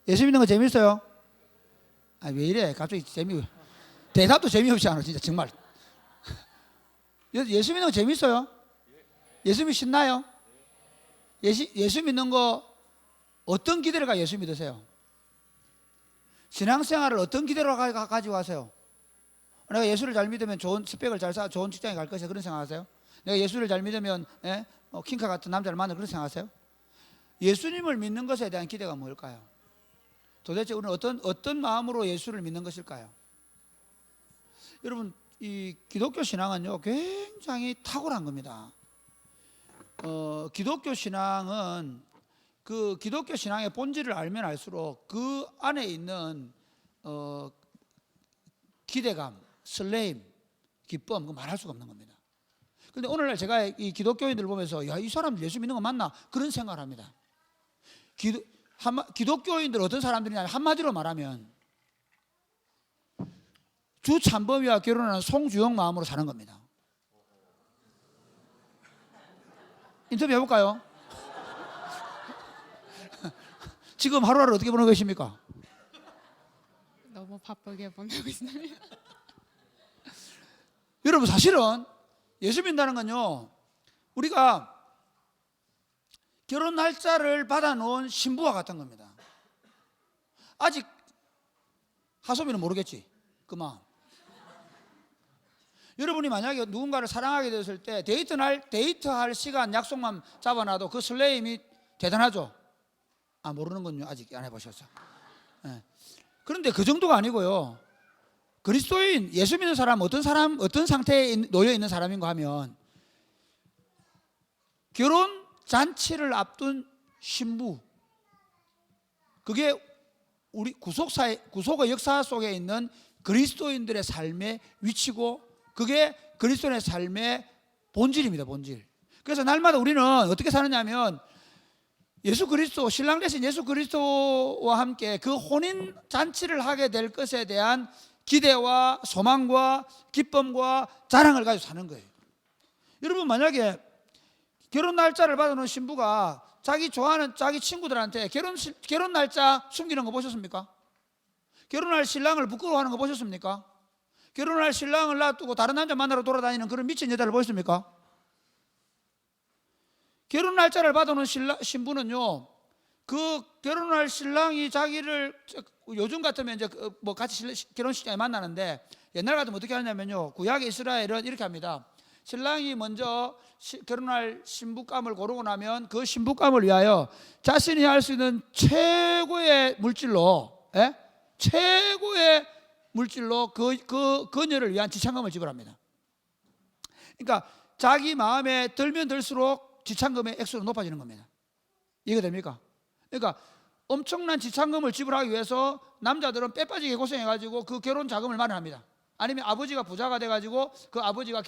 예수 믿는 거 재밌어요? 아, 왜 이래? 갑자기 대답도 재미없이 하노, 진짜, 정말. 예수 믿는 거 재밌어요? 예수 믿으면 신나요? 예수 믿는 거 어떤 기대를 가 예수 믿으세요? 신앙생활을 어떤 기대로 가지고 가세요? 내가 예수를 잘 믿으면 좋은 스펙을 잘 쌓아 좋은 직장에 갈 것이야, 그런 생각하세요? 내가 예수를 잘 믿으면 킹카 같은 남자를 만나, 그런 생각하세요? 예수님을 믿는 것에 대한 기대가 뭘까요? 도대체 우리는 어떤 마음으로 예수를 믿는 것일까요? 여러분, 이 기독교 신앙은요 굉장히 탁월한 겁니다. 기독교 신앙은 그 기독교 신앙의 본질을 알면 알수록 그 안에 있는 기대감, 설레임, 기쁨, 그 말할 수가 없는 겁니다. 그런데 오늘날 제가 이 기독교인들 보면서 야, 이 사람들 예수 믿는 거 맞나? 그런 생각을 합니다. 기독교인들 어떤 사람들이냐면 한마디로 말하면 주찬범이와 결혼하는 송주영 마음으로 사는 겁니다. 인터뷰 해볼까요? 지금 하루하루 어떻게 보내고 계십니까? 너무 바쁘게 보내고 있습니다. 여러분, 사실은 예수 믿는다는 건요, 우리가 결혼 날짜를 받아놓은 신부와 같은 겁니다. 아직 하소미는 모르겠지, 그 마음. 여러분이 만약에 누군가를 사랑하게 되었을 때 데이트할 시간 약속만 잡아놔도 그 설레임이 대단하죠. 아, 모르는군요. 아직 안 해보셔서. 그런데 그 정도가 아니고요, 그리스도인, 예수 믿는 사람, 어떤 상태에 놓여 있는 사람인가 하면 결혼 잔치를 앞둔 신부, 그게 우리 구속의 역사 속에 있는 그리스도인들의 삶의 위치고, 그게 그리스도인의 삶의 본질입니다, 본질. 그래서 날마다 우리는 어떻게 사느냐면 예수 그리스도, 신랑 되신 예수 그리스도와 함께 그 혼인 잔치를 하게 될 것에 대한 기대와 소망과 기쁨과 자랑을 가지고 사는 거예요. 여러분, 만약에 결혼 날짜를 받아놓은 신부가 자기 좋아하는 자기 친구들한테 결혼 날짜 숨기는 거 보셨습니까? 결혼할 신랑을 부끄러워하는 거 보셨습니까? 결혼할 신랑을 놔두고 다른 남자 만나러 돌아다니는 그런 미친 여자를 보셨습니까? 결혼 날짜를 받아놓은 신부는요, 그 결혼할 신랑이 자기를, 요즘 같으면 이제 뭐 같이 결혼식장에 만나는데, 옛날 같으면 어떻게 하냐면요, 구약의 이스라엘은 이렇게 합니다. 신랑이 먼저 결혼할 신부감을 고르고 나면 그 신부감을 위하여 자신이 할 수 있는 최고의 물질로 그녀를 위한 지참금을 지불합니다. 그러니까 자기 마음에 들면 들수록 지참금의 액수는 높아지는 겁니다. 이해가 됩니까? 그러니까 엄청난 지참금을 지불하기 위해서 남자들은 빼빠지게 고생해가지고 그 결혼 자금을 마련합니다. 아니면 아버지가 부자가 돼가지고 그 아버지가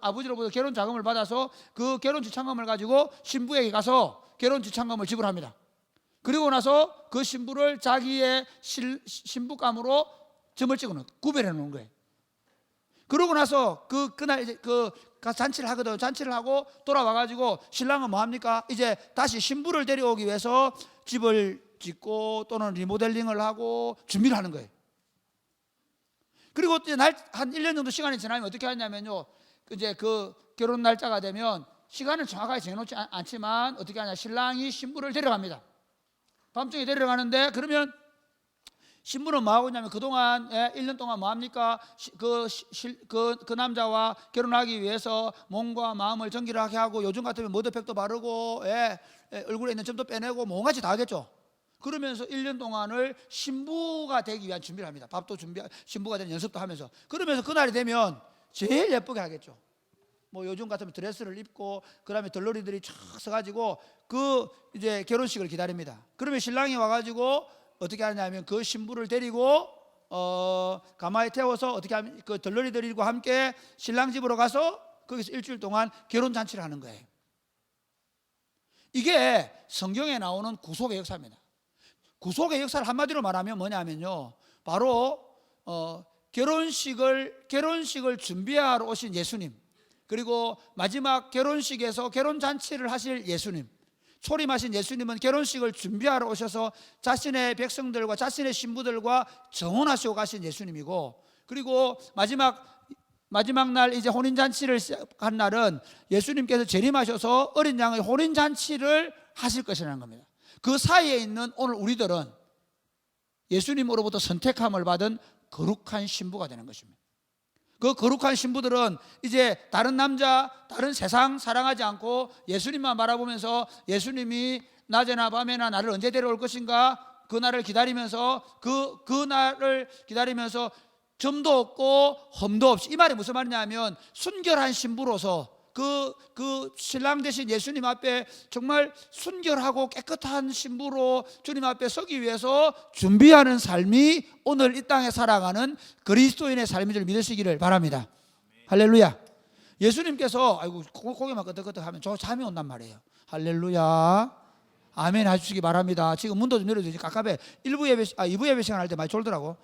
아버지로부터 결혼 자금을 받아서 그 결혼 지참금을 가지고 신부에게 가서 결혼 지참금을 지불합니다. 그리고 나서 그 신부를 자기의 신부감으로 점을 찍어놓은, 구별해 놓은 거예요. 그러고 나서 그날 이제 잔치를 하거든. 잔치를 하고 돌아와가지고 신랑은 뭐 합니까? 이제 다시 신부를 데려오기 위해서 집을 짓고 또는 리모델링을 하고 준비를 하는 거예요. 그리고 이제 한 1년 정도 시간이 지나면 어떻게 하냐면요, 이제 그 결혼 날짜가 되면 시간을 정확하게 정해놓지 않지만 어떻게 하냐, 신랑이 신부를 데려갑니다. 밤중에 데려가는데, 그러면 신부는 뭐 하고 있냐면 그동안 1년 동안 뭐 합니까? 그 남자와 결혼하기 위해서 몸과 마음을 정결하게 하고, 요즘 같으면 머드팩도 바르고 얼굴에 있는 점도 빼내고 뭐 온갖이 다 하겠죠. 그러면서 1년 동안을 신부가 되기 위한 준비를 합니다. 밥도 신부가 되는 연습도 하면서. 그러면서 그날이 되면 제일 예쁘게 하겠죠. 뭐 요즘 같으면 드레스를 입고 그다음에 덜러리들이 쫙 서가지고 그 이제 결혼식을 기다립니다. 그러면 신랑이 와가지고 어떻게 하냐면 그 신부를 데리고 가마에 태워서 어떻게 하면 그 덜러리들과 함께 신랑 집으로 가서 거기서 일주일 동안 결혼 잔치를 하는 거예요. 이게 성경에 나오는 구속의 역사입니다. 구속의 역사를 한마디로 말하면 뭐냐면요, 바로 결혼식을 준비하러 오신 예수님, 그리고 마지막 결혼식에서 결혼 잔치를 하실 예수님, 초림하신 예수님은 결혼식을 준비하러 오셔서 자신의 백성들과 자신의 신부들과 정혼하시고 가신 예수님이고, 그리고 마지막 날 이제 혼인잔치를 한 날은 예수님께서 재림하셔서 어린 양의 혼인잔치를 하실 것이라는 겁니다. 그 사이에 있는 오늘 우리들은 예수님으로부터 선택함을 받은 거룩한 신부가 되는 것입니다. 그 거룩한 신부들은 이제 다른 남자, 다른 세상 사랑하지 않고 예수님만 바라보면서 예수님이 낮에나 밤에나 나를 언제 데려올 것인가, 그 날을 기다리면서 그 날을 기다리면서 점도 없고 험도 없이, 이 말이 무슨 말이냐면 순결한 신부로서 그 신랑 되신 예수님 앞에 정말 순결하고 깨끗한 신부로 주님 앞에 서기 위해서 준비하는 삶이 오늘 이 땅에 살아가는 그리스도인의 삶인 줄 믿으시기를 바랍니다. 할렐루야. 예수님께서 아이고 고개만 끄덕끄덕 하면 저 잠이 온단 말이에요. 할렐루야. 아멘 해주시기 바랍니다. 지금 문도 좀 열어주세요. 깝깝해. 2부 예배 시간 할 때 많이 졸더라고.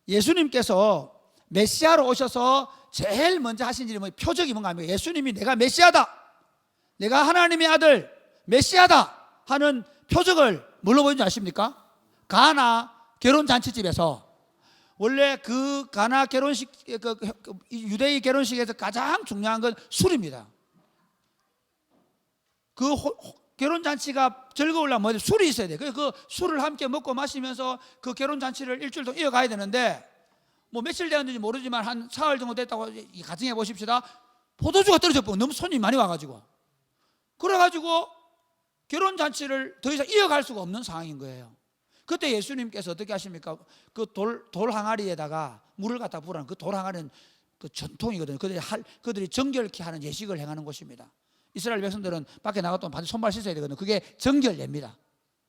예수님께서 메시아로 오셔서 제일 먼저 하신 일이 뭐 표적이 뭔가 하면 예수님이 내가 메시아다, 내가 하나님의 아들 메시아다 하는 표적을 뭘로 보여준지 아십니까? 가나 결혼잔치집에서, 원래 그 가나 결혼식, 유대의 결혼식에서 가장 중요한 건 술입니다. 그 결혼잔치가 즐거우려면 술이 있어야 돼. 그 술을 함께 먹고 마시면서 그 결혼잔치를 일주일 동안 이어가야 되는데, 뭐 며칠 되었는지 모르지만 한 사흘 정도 됐다고 가정해 보십시다. 포도주가 떨어져 버리고 너무 손님이 많이 와가지고, 그래가지고 결혼잔치를 더 이상 이어갈 수가 없는 상황인 거예요. 그때 예수님께서 어떻게 하십니까? 그 돌 항아리에다가 물을 갖다 부으라는 그 돌 항아리는 그 전통이거든요. 그들이 정결케 하는 예식을 행하는 곳입니다. 이스라엘 백성들은 밖에 나갔다 반드시 손발 씻어야 되거든요. 그게 정결례입니다.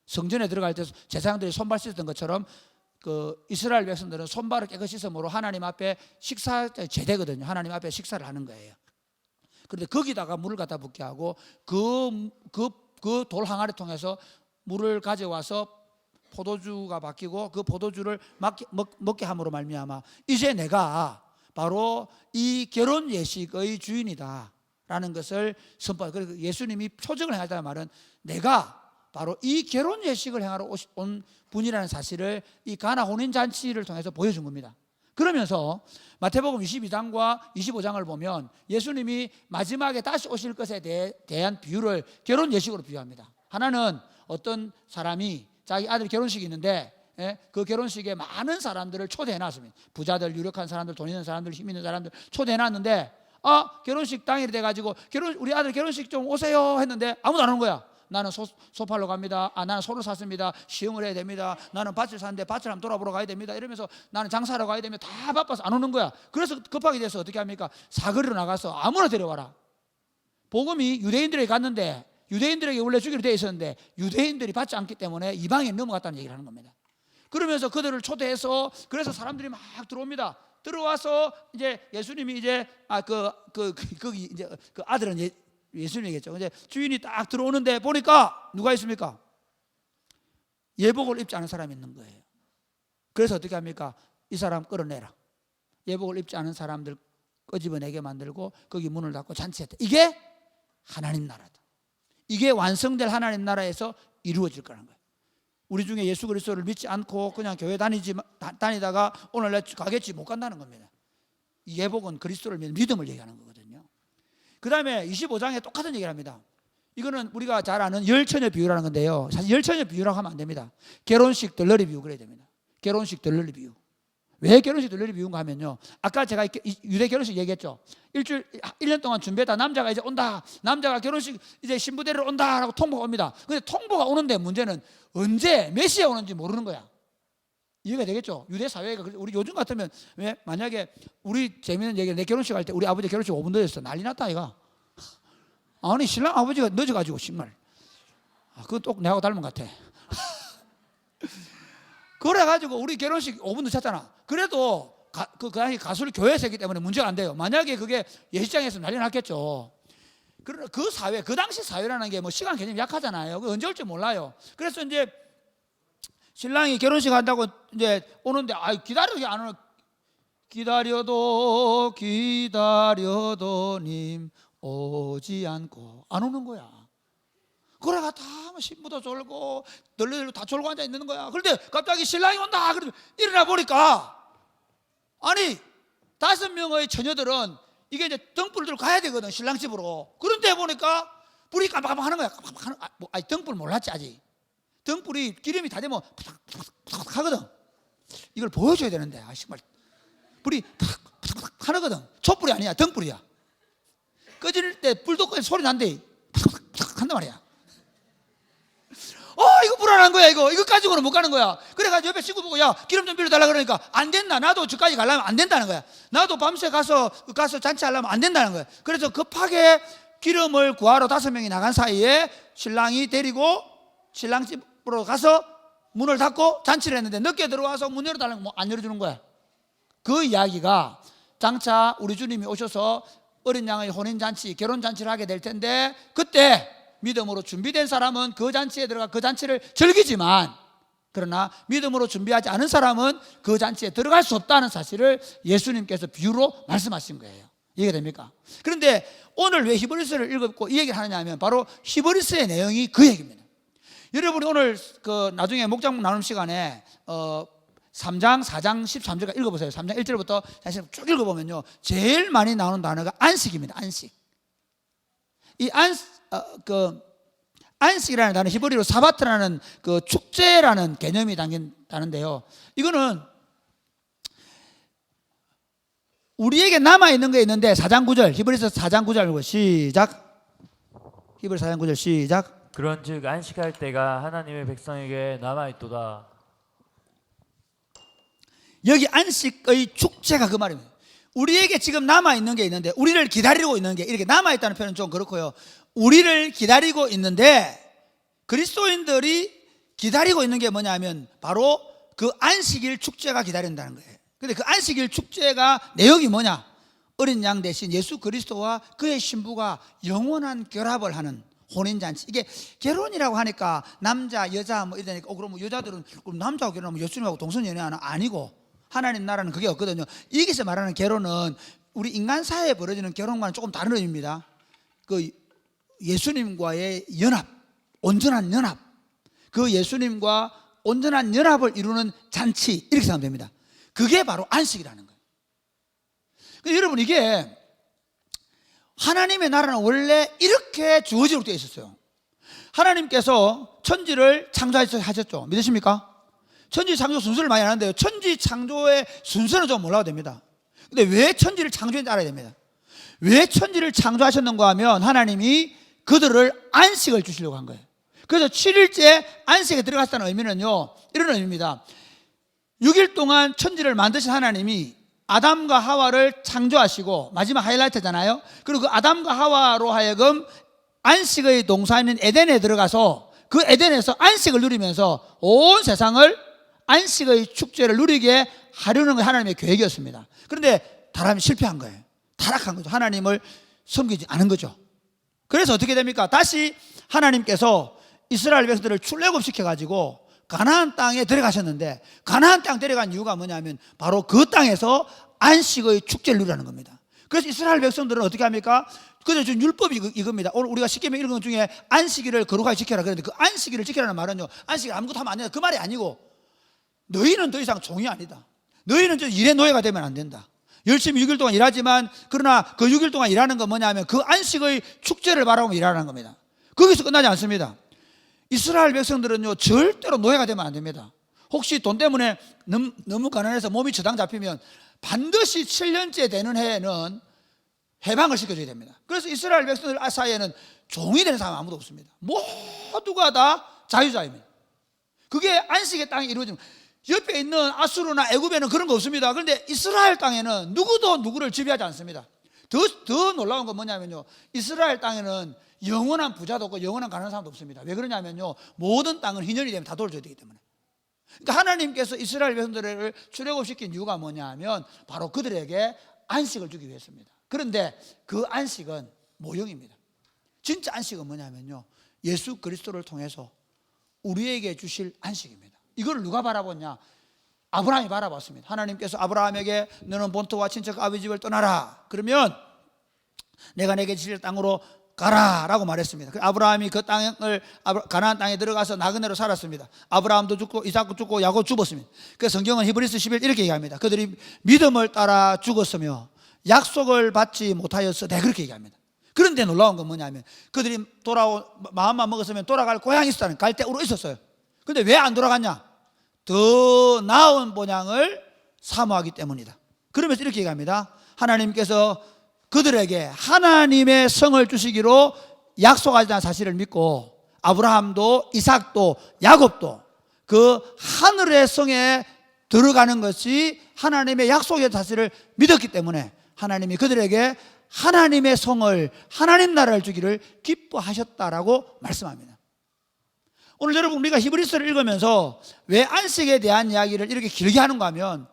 성전에 들어갈 때 제사장들이 손발 씻었던 것처럼 그 이스라엘 백성들은 손발을 깨끗이 씻음으로 하나님 앞에 식사 제대거든요. 하나님 앞에 식사를 하는 거예요. 그런데 거기다가 물을 갖다 붓게 하고 그 돌 항아리 통해서 물을 가져와서 포도주가 바뀌고 그 포도주를 먹게 함으로 말미암아 이제 내가 바로 이 결혼 예식의 주인이다 라는 것을 선포하고, 그리고 예수님이 표적을 행하다는 말은 내가 바로 이 결혼 예식을 행하러 온 분이라는 사실을 이 가나 혼인잔치를 통해서 보여준 겁니다. 그러면서 마태복음 22장과 25장을 보면 예수님이 마지막에 다시 오실 것에 대한 비유를 결혼 예식으로 비유합니다. 하나는 어떤 사람이 자기 아들 결혼식이 있는데 그 결혼식에 많은 사람들을 초대해놨습니다. 부자들, 유력한 사람들, 돈 있는 사람들, 힘 있는 사람들 초대해놨는데, 결혼식 당일이 돼가지고 우리 아들 결혼식 좀 오세요 했는데 아무도 안 오는 거야. 나는 소팔로 갑니다. 나는 소를 샀습니다. 시흥을 해야 됩니다. 나는 밭을 샀는데 밭을 한번 돌아보러 가야 됩니다. 이러면서 나는 장사하러 가야 됩니다. 다 바빠서 안 오는 거야. 그래서 급하게 돼서 어떻게 합니까? 사거리로 나가서 아무나 데려와라. 복음이 유대인들에게 갔는데 유대인들에게 원래 주기로 되어 있었는데 유대인들이 받지 않기 때문에 이방에 넘어갔다는 얘기를 하는 겁니다. 그러면서 그들을 초대해서, 그래서 사람들이 막 들어옵니다. 들어와서 이제 예수님이 이제 거기 이제 그 아들은 예수님이겠죠. 이제 주인이 딱 들어오는데 보니까 누가 있습니까? 예복을 입지 않은 사람이 있는 거예요. 그래서 어떻게 합니까? 이 사람 끌어내라. 예복을 입지 않은 사람들 끄집어내게 만들고 거기 문을 닫고 잔치했다. 이게 하나님 나라다. 이게 완성될 하나님 나라에서 이루어질 거라는 거예요. 우리 중에 예수 그리스도를 믿지 않고 그냥 교회 다니다가 오늘 내 가겠지 못 간다는 겁니다. 이 예복은 그리스도를 믿는 믿음을 얘기하는 거거든요. 그 다음에 25장에 똑같은 얘기를 합니다. 이거는 우리가 잘 아는 열처녀 비유라는 건데요. 사실 열처녀 비유라고 하면 안 됩니다. 결혼식 덜러리 비유 그래야 됩니다. 결혼식 덜러리 비유. 왜 결혼식 덜러리 비유인가 하면요, 아까 제가 유대 결혼식 얘기했죠. 1년 동안 준비했다. 남자가 이제 온다. 남자가 결혼식 이제 신부 데리러 온다 라고 통보가 옵니다. 근데 통보가 오는데 문제는 언제 몇 시에 오는지 모르는 거야. 이해가 되겠죠? 유대 사회가. 우리 요즘 같으면 왜 만약에 우리 재밌는 얘기, 내 결혼식 할 때 우리 아버지 결혼식 5분 늦었어. 난리 났다 이가. 아니 신랑 아버지가 늦어가지고 정말 그건 또 내하고 닮은 것 같아. 그래가지고 우리 결혼식 5분 늦었잖아. 그래도 그 당시 가수를 교회에서 했기 때문에 문제가 안 돼요. 만약에 그게 예식장에서 난리 났겠죠. 그러나 그 사회, 그 당시 사회라는 게 뭐 시간 개념이 약하잖아요. 언제 올지 몰라요. 그래서 이제 신랑이 결혼식 한다고 이제 오는데 기다리게 안 오는, 기다려도 기다려도 님 오지 않고 안 오는 거야. 그래가 다 신부도 졸고 널레들도 다 졸고 앉아 있는 거야. 그런데 갑자기 신랑이 온다. 그러면 일어나 보니까 아니 5명의 처녀들은 이게 이제 등불을 들고 가야 되거든, 신랑 집으로. 그런데 보니까 불이 깜빡깜빡 하는 거야. 아니 등불 몰랐지 아직. 등불이 기름이 다 되면 팍팍팍 하거든. 이걸 보여줘야 되는데 정말 불이 팍팍팍 하거든. 촛불이 아니야, 등불이야. 꺼질 때 불도 꺼 소리 난대. 팍팍팍 한단 말이야. 이거 불안한 거야. 이거 가지고는 못 가는 거야. 그래가지고 옆에 친구 보고 야 기름 좀 빌려달라 그러니까 안 된다. 나도 저까지 가려면 안 된다는 거야. 나도 밤새 가서 잔치하려면 안 된다는 거야. 그래서 급하게 기름을 구하러 5명이 나간 사이에 신랑이 데리고 신랑 집으로 가서 문을 닫고 잔치를 했는데 늦게 들어와서 문 열어달라고 뭐 안 열어주는 거야. 그 이야기가 장차 우리 주님이 오셔서 어린 양의 혼인잔치, 결혼잔치를 하게 될 텐데 그때 믿음으로 준비된 사람은 그 잔치에 들어가 그 잔치를 즐기지만 그러나 믿음으로 준비하지 않은 사람은 그 잔치에 들어갈 수 없다는 사실을 예수님께서 비유로 말씀하신 거예요. 이해가 됩니까? 그런데 오늘 왜 히브리서를 읽었고 이 얘기를 하느냐 하면 바로 히브리서의 내용이 그 얘기입니다. 여러분이 오늘 나중에 목장 나눔 시간에 3장, 4장, 13절까지 읽어보세요. 3장 1절부터 쭉 읽어보면요 제일 많이 나오는 단어가 안식입니다. 안식. 이 안식이라는 단어 히브리로 사바트라는 그 축제라는 개념이 담긴 단어인데요. 이거는 우리에게 남아있는 게 있는데 4장 9절 히브리서 4장 9절 읽고 시작. 히브리 4장 9절 시작. 그런즉 안식할 때가 하나님의 백성에게 남아있도다. 여기 안식의 축제가 그 말입니다. 우리에게 지금 남아있는 게 있는데 우리를 기다리고 있는 게 이렇게 남아있다는 표현은 좀 그렇고요. 우리를 기다리고 있는데 그리스도인들이 기다리고 있는 게 뭐냐 하면 바로 그 안식일 축제가 기다린다는 거예요. 근데 그 안식일 축제가 내용이 뭐냐? 어린 양 대신 예수 그리스도와 그의 신부가 영원한 결합을 하는 혼인잔치. 이게 결혼이라고 하니까 남자 여자 뭐 이러니까 그러면 여자들은 그럼 남자하고 결혼하면 예수님하고 동성연애하나? 아니고 하나님 나라는 그게 없거든요. 여기서 말하는 결혼은 우리 인간 사회에 벌어지는 결혼과는 조금 다른 의미입니다. 그 예수님과의 연합, 온전한 연합, 그 예수님과 온전한 연합을 이루는 잔치 이렇게 생각하면 됩니다. 그게 바로 안식이라는 거예요. 그러니까 여러분 이게 하나님의 나라는 원래 이렇게 주어지도록 되어 있었어요. 하나님께서 천지를 창조하셨죠. 믿으십니까? 천지 창조 순서를 많이 아는데요. 천지 창조의 순서는 좀 몰라도 됩니다. 근데 왜 천지를 창조했는지 알아야 됩니다. 왜 천지를 창조하셨는가 하면 하나님이 그들을 안식을 주시려고 한 거예요. 그래서 7일째 안식에 들어갔다는 의미는요 이런 의미입니다. 6일 동안 천지를 만드신 하나님이 아담과 하와를 창조하시고 마지막 하이라이트잖아요. 그리고 그 아담과 하와로 하여금 안식의 동산인 에덴에 들어가서 그 에덴에서 안식을 누리면서 온 세상을 안식의 축제를 누리게 하려는 게 하나님의 계획이었습니다. 그런데 사람이 실패한 거예요. 타락한 거죠. 하나님을 섬기지 않은 거죠. 그래서 어떻게 됩니까? 다시 하나님께서 이스라엘 백성들을 출애굽시켜가지고 가나안 땅에 들어가셨는데 가나안 땅 데려간 이유가 뭐냐면 바로 그 땅에서 안식의 축제를 누리라는 겁니다. 그래서 이스라엘 백성들은 어떻게 합니까? 그래서 지금 율법이 이겁니다. 오늘 우리가 십계명 읽은 것 중에 안식일을 거룩하게 지켜라 그랬는데 그 안식일을 지켜라는 말은요 안식일 아무것도 하면 안 된다 그 말이 아니고 너희는 더 이상 종이 아니다. 너희는 저 일의 노예가 되면 안 된다. 열심히 6일 동안 일하지만 그러나 그 6일 동안 일하는 건 뭐냐면 그 안식의 축제를 바라보며 일하는 겁니다. 거기서 끝나지 않습니다. 이스라엘 백성들은요 절대로 노예가 되면 안 됩니다. 혹시 돈 때문에 너무 가난해서 몸이 저당 잡히면 반드시 7년째 되는 해에는 해방을 시켜줘야 됩니다. 그래서 이스라엘 백성들 사이에는 종이 되는 사람 아무도 없습니다. 모두가 다 자유자입니다. 그게 안식의 땅에 이루어지면 옆에 있는 아수르나 애굽에는 그런 거 없습니다. 그런데 이스라엘 땅에는 누구도 누구를 지배하지 않습니다. 더 놀라운 건 뭐냐면요 이스라엘 땅에는 영원한 부자도 없고 영원한 가난한 사람도 없습니다. 왜 그러냐면요 모든 땅은 희년이 되면 다 돌려줘야 되기 때문에. 그러니까 하나님께서 이스라엘 백성들을 출애굽시킨 이유가 뭐냐 하면 바로 그들에게 안식을 주기 위해서입니다. 그런데 그 안식은 모형입니다. 진짜 안식은 뭐냐면요 예수 그리스도를 통해서 우리에게 주실 안식입니다. 이걸 누가 바라보냐? 아브라함이 바라봤습니다. 하나님께서 아브라함에게 너는 본토와 친척 아버지 집을 떠나라. 그러면 내가 내게 주실 땅으로 가라라고 말했습니다. 아브라함이 그 땅을 가나안 땅에 들어가서 나그네로 살았습니다. 아브라함도 죽고 이삭도 죽고 야곱 죽었습니다. 그래서 성경은 히브리서 11 이렇게 얘기합니다. 그들이 믿음을 따라 죽었으며 약속을 받지 못하였으되 그렇게 얘기합니다. 그런데 놀라운 건 뭐냐면 그들이 마음만 먹었으면 돌아갈 고향이 있었다는 갈대우로 있었어요. 그런데 왜 안 돌아갔냐? 더 나은 본향을 사모하기 때문이다. 그러면서 이렇게 얘기합니다. 하나님께서 그들에게 하나님의 성을 주시기로 약속하지는 사실을 믿고 아브라함도 이삭도 야곱도 그 하늘의 성에 들어가는 것이 하나님의 약속의 사실을 믿었기 때문에 하나님이 그들에게 하나님의 성을 하나님 나라를 주기를 기뻐하셨다라고 말씀합니다. 오늘 여러분 우리가 히브리서를 읽으면서 왜 안식에 대한 이야기를 이렇게 길게 하는가 하면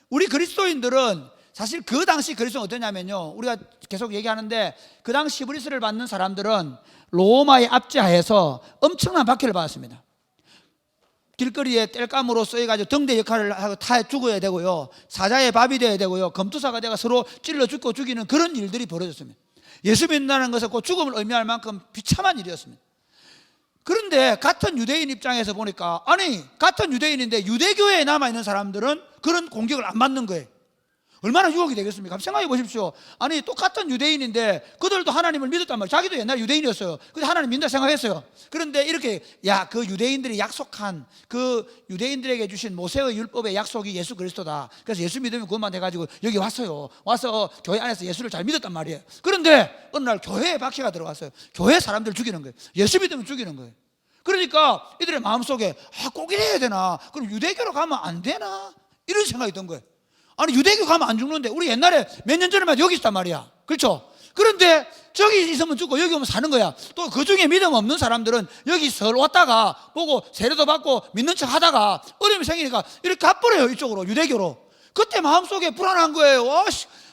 우리 그리스도인들은 사실 그 당시 그리스도는 어떠냐면요, 우리가 계속 얘기하는데 그 당시 히브리서를 받는 사람들은 로마의 압제하에서 엄청난 박해를 받았습니다. 길거리에 땔감으로 쓰여가지고 등대 역할을 하고 타 죽어야 되고요, 사자의 밥이 되어야 되고요, 검투사가 되어 서로 찔러 죽고 죽이는 그런 일들이 벌어졌습니다. 예수 믿는다는 것은 그 죽음을 의미할 만큼 비참한 일이었습니다. 그런데 같은 유대인 입장에서 보니까 아니 같은 유대인인데 유대교회에 남아있는 사람들은 그런 공격을 안 받는 거예요. 얼마나 유혹이 되겠습니까? 생각해 보십시오. 아니 똑같은 유대인인데 그들도 하나님을 믿었단 말이에요. 자기도 옛날 유대인이었어요. 근데 하나님 믿는다 생각했어요. 그런데 이렇게 그 유대인들이 약속한 그 유대인들에게 주신 모세의 율법의 약속이 예수 그리스도다. 그래서 예수 믿으면 그것만 돼가지고 여기 왔어요. 와서 교회 안에서 예수를 잘 믿었단 말이에요. 그런데 어느 날 교회에 박해가 들어왔어요. 교회 사람들 죽이는 거예요. 예수 믿으면 죽이는 거예요. 그러니까 이들의 마음속에 꼭 이래야 되나? 그럼 유대교로 가면 안 되나? 이런 생각이 든 거예요. 아니 유대교 가면 안 죽는데 우리 옛날에 몇 년 전에만 여기 있단 말이야. 그렇죠? 그런데 저기 있으면 죽고 여기 오면 사는 거야. 또 그 중에 믿음 없는 사람들은 여기 설 왔다가 보고 세례도 받고 믿는 척 하다가 어려움이 생기니까 이렇게 가버려요. 이쪽으로 유대교로. 그때 마음속에 불안한 거예요.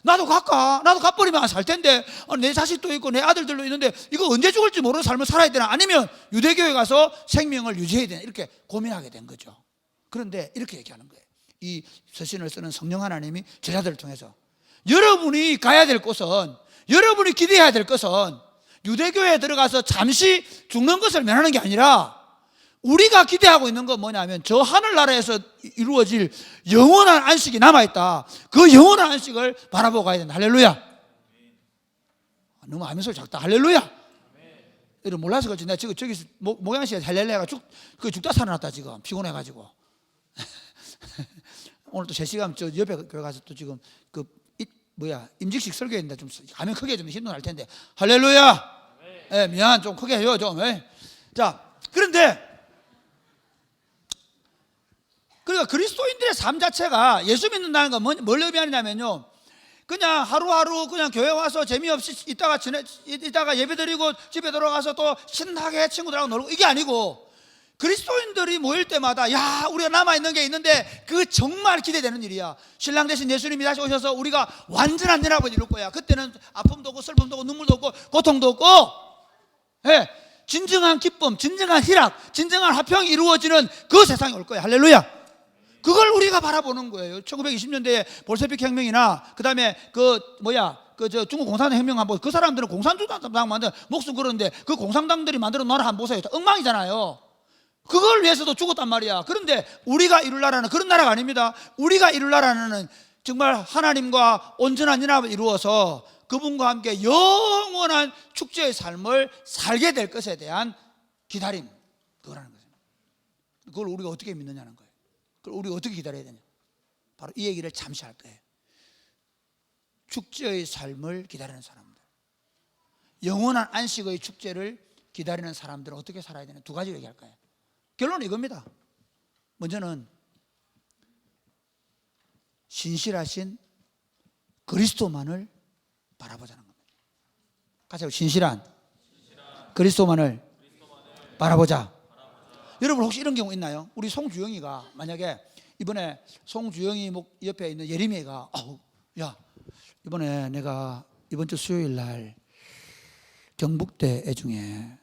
나도 갈까? 나도 가버리면 안 살 텐데 내 자식도 있고 내 아들들도 있는데 이거 언제 죽을지 모르는 삶을 살아야 되나? 아니면 유대교에 가서 생명을 유지해야 되나? 이렇게 고민하게 된 거죠. 그런데 이렇게 얘기하는 거예요. 이 서신을 쓰는 성령 하나님이 제자들을 통해서 여러분이 가야 될 곳은, 여러분이 기대해야 될 것은 유대교에 들어가서 잠시 죽는 것을 면하는 게 아니라 우리가 기대하고 있는 건 뭐냐면 저 하늘나라에서 이루어질 영원한 안식이 남아있다. 그 영원한 안식을 바라보고 가야 된다. 할렐루야. 너무 아멘 소리 작다. 할렐루야. 여러분 몰라서 그렇지. 내가 지금 저기 모양시에 할렐루야가 죽다 살아났다. 지금 피곤해가지고. 오늘 또 3시간 저 옆에 교회 가서 또 지금 임직식 설교했는데 좀 가면 크게 좀 힘도 날 텐데. 할렐루야. 예, 미안 좀 크게 해요 좀. 자, 그런데 그러니까 그리스도인들의 삶 자체가 예수 믿는다는 건 뭘 의미하냐면요, 그냥 하루하루 그냥 교회 와서 재미없이 있다가 예배드리고 집에 들어가서 또 신나게 친구들하고 놀고 이게 아니고 그리스도인들이 모일 때마다 우리가 남아있는 게 있는데 그 정말 기대되는 일이야. 신랑 대신 예수님이 다시 오셔서 우리가 완전한 연합을 이룰 거야. 그때는 아픔도 없고 슬픔도 없고 눈물도 없고 고통도 없고 진정한 기쁨, 진정한 희락, 진정한 화평이 이루어지는 그 세상이 올 거야. 할렐루야. 그걸 우리가 바라보는 거예요. 1920년대에 볼셰비크 혁명이나 그다음에 저 중국 공산당 혁명 한번 그 사람들은 공산주의당 만든 목숨 걸었는데 그 공산당들이 만들어 놓은 나라 한번 보세요. 엉망이잖아요. 그걸 위해서도 죽었단 말이야. 그런데 우리가 이룰 나라는 그런 나라가 아닙니다. 우리가 이룰 나라는 정말 하나님과 온전한 연합을 이루어서 그분과 함께 영원한 축제의 삶을 살게 될 것에 대한 기다림, 그거라는 거죠. 그걸 우리가 어떻게 믿느냐는 거예요. 그걸 우리가 어떻게 기다려야 되냐. 바로 이 얘기를 잠시 할 거예요. 축제의 삶을 기다리는 사람들, 영원한 안식의 축제를 기다리는 사람들은 어떻게 살아야 되냐. 2가지 얘기할 거예요. 결론은 이겁니다. 먼저는 신실하신 그리스도만을 바라보자는 겁니다. 같이 신실한 그리스도만을 바라보자. 여러분 혹시 이런 경우 있나요? 우리 송주영이가 만약에 이번에 송주영이 옆에 있는 예림이가 이번에 내가 이번 주 수요일 날 경북대 애 중에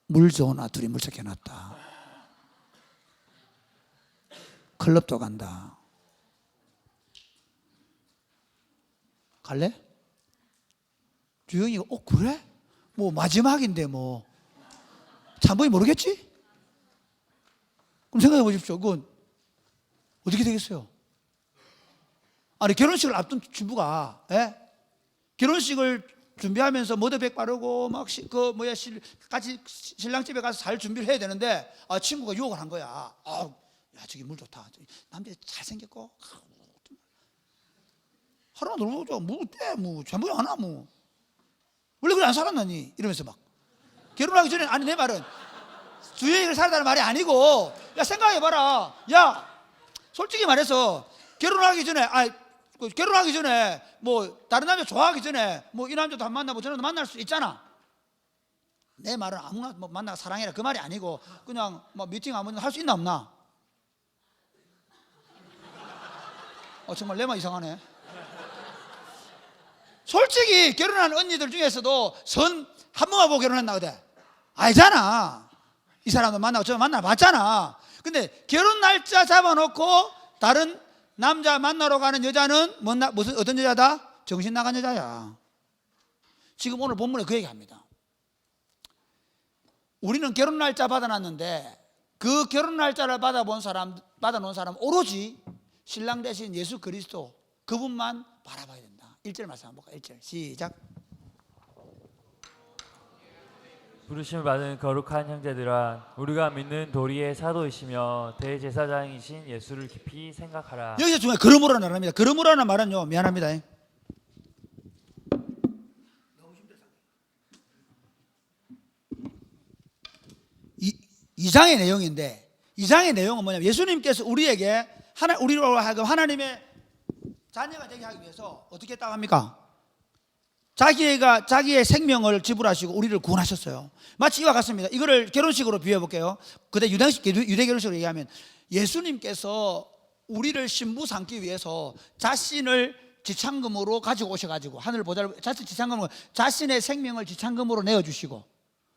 물 좋은 아들이 물색해놨다. 클럽도 간다. 갈래? 주영이가 그래? 뭐 마지막인데 뭐 참부이 모르겠지? 그럼 생각해 보십시오. 그건 어떻게 되겠어요? 아니 결혼식을 앞둔 주부가 결혼식을 준비하면서 머드백 바르고 막 같이 신랑 집에 가서 살 준비를 해야 되는데 친구가 유혹을 한 거야. 야 저기 물 좋다. 남자 잘생겼고 하루나 놀보자. 뭐 어때? 뭐 전부 하나 뭐 원래 그래 안 살았나니? 이러면서 막 결혼하기 전에 아니 내 말은 주의를 살았다는 말이 아니고 야 생각해봐라. 야 솔직히 말해서 결혼하기 전에 뭐 다른 남자 좋아하기 전에 뭐 이 남자도 한 만나고 저놈도 만날 수 있잖아. 내 말은 아무나 뭐 만나 사랑해라 그 말이 아니고 그냥 뭐 미팅 아무나 할 수 있나 없나? 정말 내 말 이상하네. 솔직히 결혼한 언니들 중에서도 선 한 번만 보고 결혼했나 그래? 알잖아. 이 사람도 만나고 저 만나봤잖아. 근데 결혼 날짜 잡아놓고 다른 남자 만나러 가는 여자는 무슨 어떤 여자다? 정신 나간 여자야. 지금 오늘 본문에 그 얘기합니다. 우리는 결혼 날짜 받아놨는데 그 결혼 날짜를 받아놓은 사람 오로지 신랑 대신 예수 그리스도 그분만 바라봐야 된다. 1절 말씀 한번 볼까요? 1절 시작. 부르심을 받은 거룩한 형제들아, 우리가 믿는 도리의 사도이시며 대제사장이신 예수를 깊이 생각하라. 여기서 중간에 그러므로라는 말입니다. 그러므로라는 말은요, 미안합니다. 이 장의 내용인데, 이 장의 내용은 뭐냐면 예수님께서 우리에게 우리로 하여금 하나님의 자녀가 되게 하기 위해서 어떻게 했다고 합니까? 자기의 생명을 지불하시고 우리를 구원하셨어요. 마치 이와 같습니다. 이거를 결혼식으로 비유해 볼게요. 그때 유대 결혼식으로 얘기하면 예수님께서 우리를 신부 삼기 위해서 자신을 지참금으로 가지고 오셔가지고 하늘 보좌를 지참금으로 자신의 생명을 지참금으로 내어주시고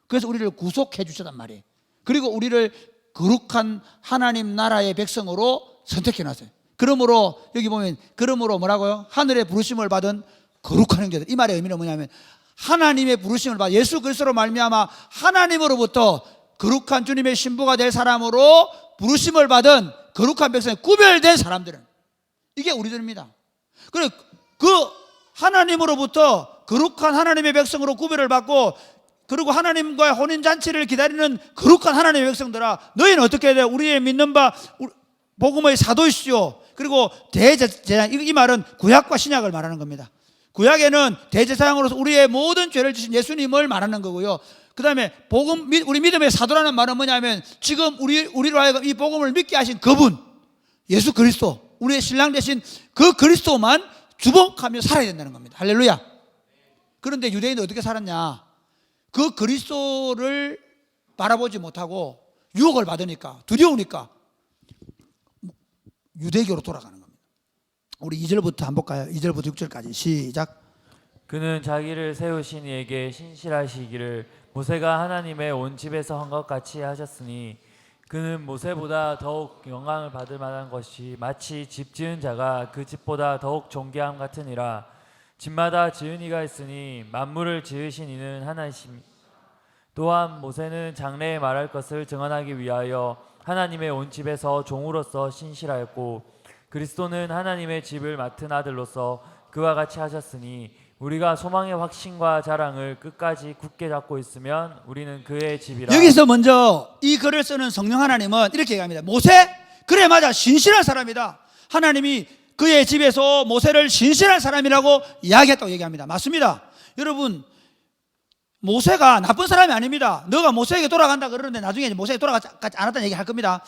그래서 우리를 구속해 주셨단 말이에요. 그리고 우리를 거룩한 하나님 나라의 백성으로 선택해 놨어요. 그러므로 여기 보면 그러므로 뭐라고요? 하늘의 부르심을 받은 거룩한 형제들. 이 말의 의미는 뭐냐면 하나님의 부르심을 받아 예수 그리스도로 말미암아 하나님으로부터 거룩한 주님의 신부가 될 사람으로 부르심을 받은 거룩한 백성에 구별된 사람들은 이게 우리들입니다. 그래 그 하나님으로부터 거룩한 하나님의 백성으로 구별을 받고 그리고 하나님과의 혼인잔치를 기다리는 거룩한 하나님의 백성들아, 너희는 어떻게 해야 돼? 우리의 믿는 바 복음의 사도이시오. 그리고 대제사장, 이 말은 구약과 신약을 말하는 겁니다. 구약에는 대제사장으로서 우리의 모든 죄를 지신 예수님을 말하는 거고요. 그 다음에 복음, 우리 믿음의 사도라는 말은 뭐냐면 지금 우리로 하여금 이 복음을 믿게 하신 그분, 예수 그리스도, 우리의 신랑 되신 그 그리스도만 주목하며 살아야 된다는 겁니다. 할렐루야. 그런데 유대인은 어떻게 살았냐? 그 그리스도를 바라보지 못하고 유혹을 받으니까, 두려우니까 유대교로 돌아가는 겁니다. 우리 2절부터 한번 볼까요? 2절부터 6절까지 시작. 그는 자기를 세우신 이에게 신실하시기를 모세가 하나님의 온 집에서 한 것 같이 하셨으니 그는 모세보다 더욱 영광을 받을 만한 것이 마치 집 지은 자가 그 집보다 더욱 존귀함 같으니라. 집마다 지은 이가 있으니 만물을 지으신 이는 하나이심. 또한 모세는 장래에 말할 것을 증언하기 위하여 하나님의 온 집에서 종으로서 신실하였고 그리스도는 하나님의 집을 맡은 아들로서 그와 같이 하셨으니 우리가 소망의 확신과 자랑을 끝까지 굳게 잡고 있으면 우리는 그의 집이라. 여기서 먼저 이 글을 쓰는 성령 하나님은 이렇게 얘기합니다. 모세? 그래 맞아, 신실한 사람이다. 하나님이 그의 집에서 모세를 신실한 사람이라고 이야기했다고 얘기합니다. 맞습니다. 여러분, 모세가 나쁜 사람이 아닙니다. 너가 모세에게 돌아간다 그러는데 나중에 모세에게 돌아가지 않았다는 얘기 할 겁니다.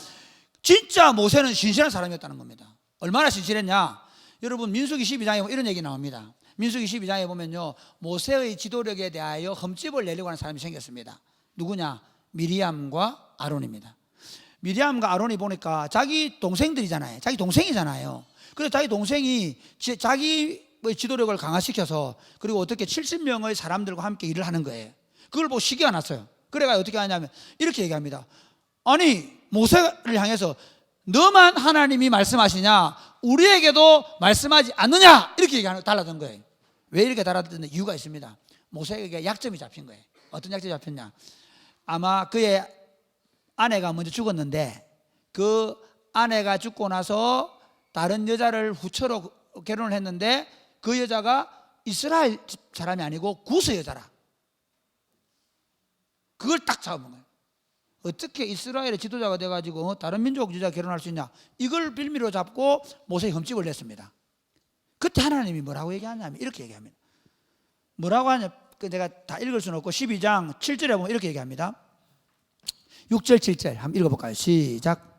진짜 모세는 신실한 사람이었다는 겁니다. 얼마나 신실했냐? 여러분, 민수기 12장에 보면 이런 얘기 나옵니다. 민수기 12장에 보면요, 모세의 지도력에 대하여 흠집을 내려고 하는 사람이 생겼습니다. 누구냐? 미리암과 아론입니다. 미리암과 아론이 보니까 자기 동생들이잖아요. 자기 동생이잖아요. 그래서 자기 동생이 자기 지도력을 강화시켜서 그리고 어떻게 70명의 사람들과 함께 일을 하는 거예요. 그걸 보고 시기가 났어요. 그래가 어떻게 하냐면 이렇게 얘기합니다. 아니, 모세를 향해서 너만 하나님이 말씀하시냐? 우리에게도 말씀하지 않느냐? 이렇게 달라든 거예요. 왜 이렇게 달았던 이유가 있습니다. 모세에게 약점이 잡힌 거예요. 어떤 약점이 잡혔냐? 아마 그의 아내가 먼저 죽었는데 그 아내가 죽고 나서 다른 여자를 후처로 결혼을 했는데 그 여자가 이스라엘 사람이 아니고 구스 여자라. 그걸 딱 잡은 거예요. 어떻게 이스라엘의 지도자가 돼가지고 다른 민족 여자 결혼할 수 있냐? 이걸 빌미로 잡고 모세에 흠집을 냈습니다. 그때 하나님이 뭐라고 얘기하냐면 이렇게 얘기합니다. 뭐라고 하냐? 내가 다 읽을 수는 없고 12장 7절에 보면 이렇게 얘기합니다. 6절 7절 한번 읽어볼까요? 시작.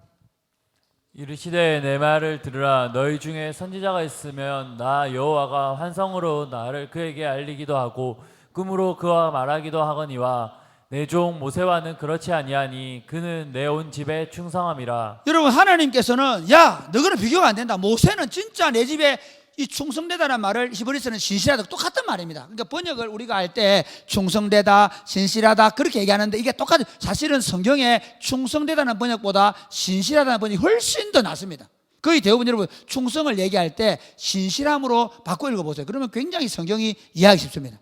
이르시되 내 말을 들으라. 너희 중에 선지자가 있으면 나 여호와가 환성으로 나를 그에게 알리기도 하고 꿈으로 그와 말하기도 하거니와 내 종 모세와는 그렇지 아니하니 그는 내 온 집에 충성함이라. 여러분, 하나님께서는 야 너희는 비교가 안 된다. 모세는 진짜 내 집에 이 충성되다는 말을 히브리서는 신실하다 똑같은 말입니다. 그러니까 번역을 우리가 할 때 충성되다, 신실하다 그렇게 얘기하는데 이게 똑같은, 사실은 성경에 충성되다는 번역보다 신실하다는 번역이 훨씬 더 낫습니다. 거의 대부분 여러분 충성을 얘기할 때 신실함으로 바꿔 읽어보세요. 그러면 굉장히 성경이 이해하기 쉽습니다.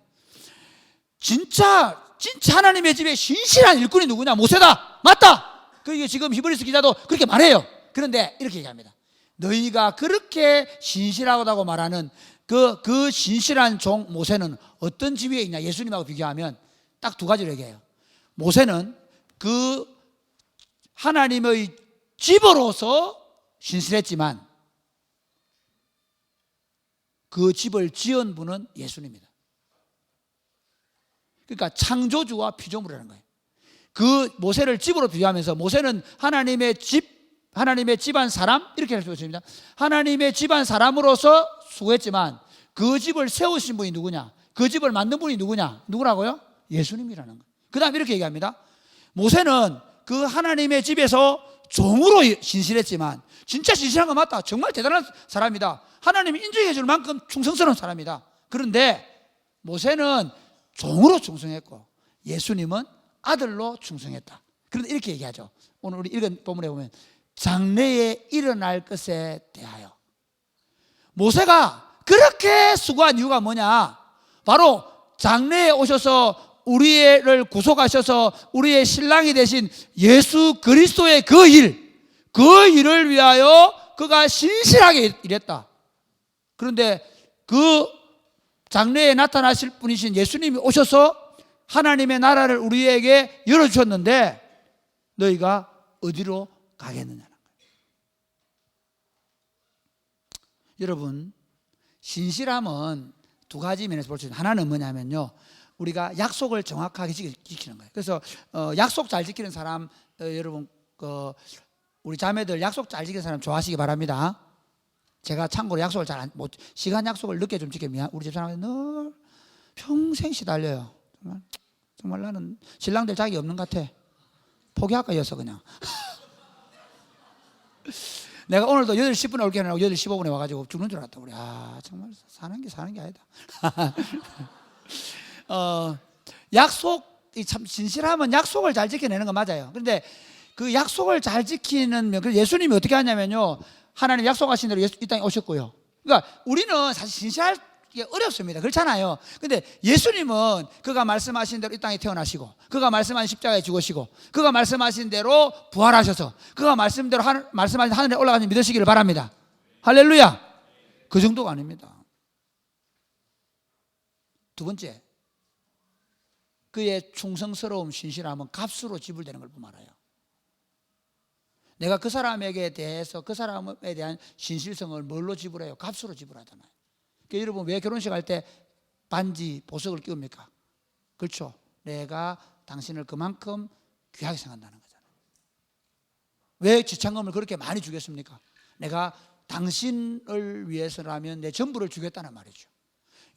진짜 하나님의 집에 신실한 일꾼이 누구냐? 모세다. 맞다. 그게 지금 히브리서 기자도 그렇게 말해요. 그런데 이렇게 얘기합니다. 너희가 그렇게 신실하다고 말하는 그 신실한 종 모세는 어떤 집 위에 있냐? 예수님하고 비교하면 딱 두 가지를 얘기해요. 모세는 그 하나님의 집으로서 신실했지만 그 집을 지은 분은 예수님입니다. 그러니까 창조주와 피조물이라는 거예요. 그 모세를 집으로 비교하면서 모세는 하나님의 집안 사람 이렇게 할 수 있습니다. 하나님의 집안 사람으로서 수고했지만 그 집을 세우신 분이 누구냐? 그 집을 만든 분이 누구냐? 누구라고요? 예수님이라는 거예요. 그 다음에 이렇게 얘기합니다. 모세는 그 하나님의 집에서 종으로 신실했지만 진짜 신실한 거 맞다. 정말 대단한 사람이다. 하나님이 인정해 줄 만큼 충성스러운 사람이다. 그런데 모세는 종으로 충성했고 예수님은 아들로 충성했다. 그런데 이렇게 얘기하죠. 오늘 우리 읽은 본문에 보면 장래에 일어날 것에 대하여 모세가 그렇게 수고한 이유가 뭐냐? 바로 장래에 오셔서 우리를 구속하셔서 우리의 신랑이 되신 예수 그리스도의 그 일을 위하여 그가 신실하게 일했다. 그런데 그 장래에 나타나실 분이신 예수님이 오셔서 하나님의 나라를 우리에게 열어주셨는데 너희가 어디로 가겠느냐는 거예요. 여러분, 신실함은 두 가지 면에서 볼 수 있어요. 하나는 뭐냐면요, 우리가 약속을 정확하게 지키는 거예요. 그래서 약속 잘 지키는 사람, 여러분 우리 자매들 약속 잘 지키는 사람 좋아하시기 바랍니다. 제가 참고로 약속을 시간 약속을 늦게 좀 지키면 우리 집사람한테 늘 평생 시달려요. 정말 나는 신랑 될 자격이 없는 것 같아. 포기할까 해서 그냥. 내가 오늘도 8시 10분에 올게 하고 8시 15분에 와가지고 죽는 줄 알았다. 우리 정말 사는 게 아니다. 약속, 참 진실하면 약속을 잘 지켜내는 건 맞아요. 그런데 그 약속을 잘 지키는 예수님이 어떻게 하냐면요, 하나님 약속하신 대로 이 땅에 오셨고요. 그러니까 우리는 사실 신실하기 어렵습니다. 그렇잖아요. 근데 예수님은 그가 말씀하신 대로 이 땅에 태어나시고, 그가 말씀하신 십자가에 죽으시고, 그가 말씀하신 대로 부활하셔서, 그가 말씀하신 하늘에 올라가신 믿으시기를 바랍니다. 할렐루야. 그 정도가 아닙니다. 두 번째, 그의 충성스러움, 신실함은 값으로 지불되는 걸 보면 알아요. 내가 그 사람에게 대해서 그 사람에 대한 신실성을 뭘로 지불해요? 값으로 지불하잖아요. 그러니까 여러분 왜 결혼식 할 때 반지, 보석을 끼웁니까? 그렇죠. 내가 당신을 그만큼 귀하게 생각한다는 거잖아요. 왜 지참금을 그렇게 많이 주겠습니까? 내가 당신을 위해서라면 내 전부를 주겠다는 말이죠.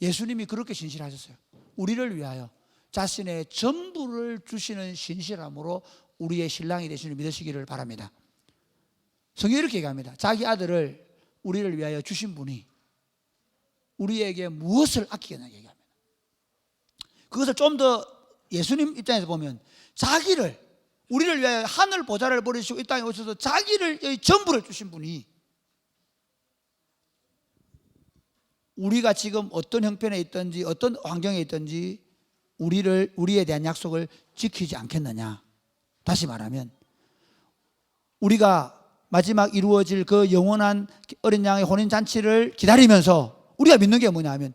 예수님이 그렇게 신실하셨어요. 우리를 위하여 자신의 전부를 주시는 신실함으로 우리의 신랑이 되시는 믿으시기를 바랍니다. 성경이 이렇게 얘기합니다. 자기 아들을 우리를 위하여 주신 분이 우리에게 무엇을 아끼겠나 얘기합니다. 그것을 좀 더 예수님 입장에서 보면 자기를 우리를 위하여 하늘 보좌를 버리시고 이 땅에 오셔서 자기를 전부를 주신 분이 우리가 지금 어떤 형편에 있든지 어떤 환경에 있든지 우리에 대한 약속을 지키지 않겠느냐. 다시 말하면 우리가 마지막 이루어질 그 영원한 어린 양의 혼인잔치를 기다리면서 우리가 믿는 게 뭐냐면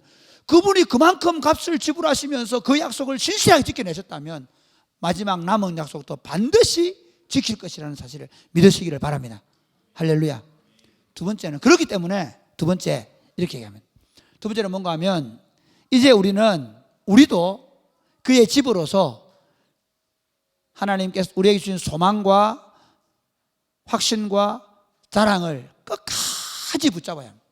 그분이 그만큼 값을 지불하시면서 그 약속을 신실하게 지켜내셨다면 마지막 남은 약속도 반드시 지킬 것이라는 사실을 믿으시기를 바랍니다. 할렐루야. 두 번째는 그렇기 때문에 두 번째 이렇게 얘기하면 두 번째는 뭔가 하면 이제 우리도 그의 집으로서 하나님께서 우리에게 주신 소망과 확신과 자랑을 끝까지 붙잡아야 합니다.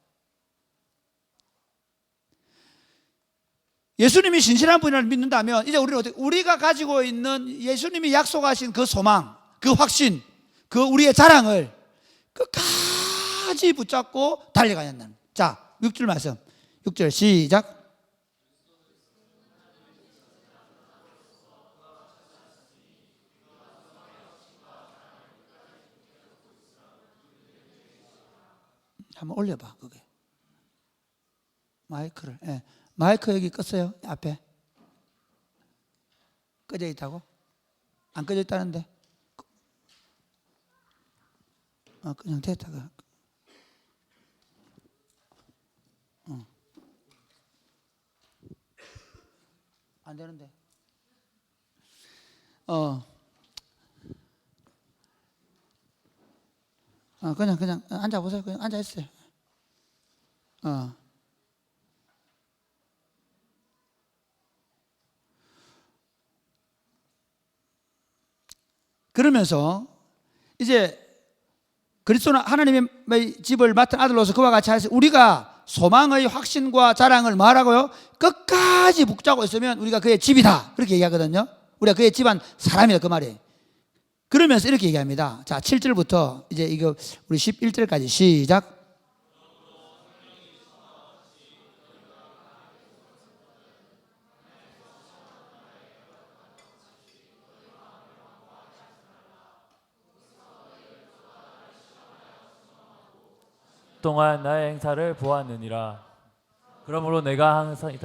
예수님이 신실한 분을 믿는다면 이제 우리가 가지고 있는 예수님이 약속하신 그 소망, 그 확신, 그 우리의 자랑을 끝까지 붙잡고 달려가야 한다는. 자, 6절 말씀. 6절 시작. 한번 올려봐. 그게 마이크를. 예. 마이크 여기 껐어요? 앞에 꺼져 있다고? 안 꺼져 있다는데? 그냥 됐다. 안 되는데. 그냥 앉아 보세요. 그냥 앉아 있어요. 그러면서 이제 그리스도는 하나님의 집을 맡은 아들로서 그와 같이 하여서 우리가 소망의 확신과 자랑을 말하고요 끝까지 붙잡고 있으면 우리가 그의 집이다 그렇게 얘기하거든요. 우리가 그의 집안 사람이다 그 말이에요. 그러면서 이렇게 얘기합니다. 자, 7절부터 이제 이거 우리 11절까지 시작. 동안 나의 행사를 보았느니라. 그러므로 내가 항상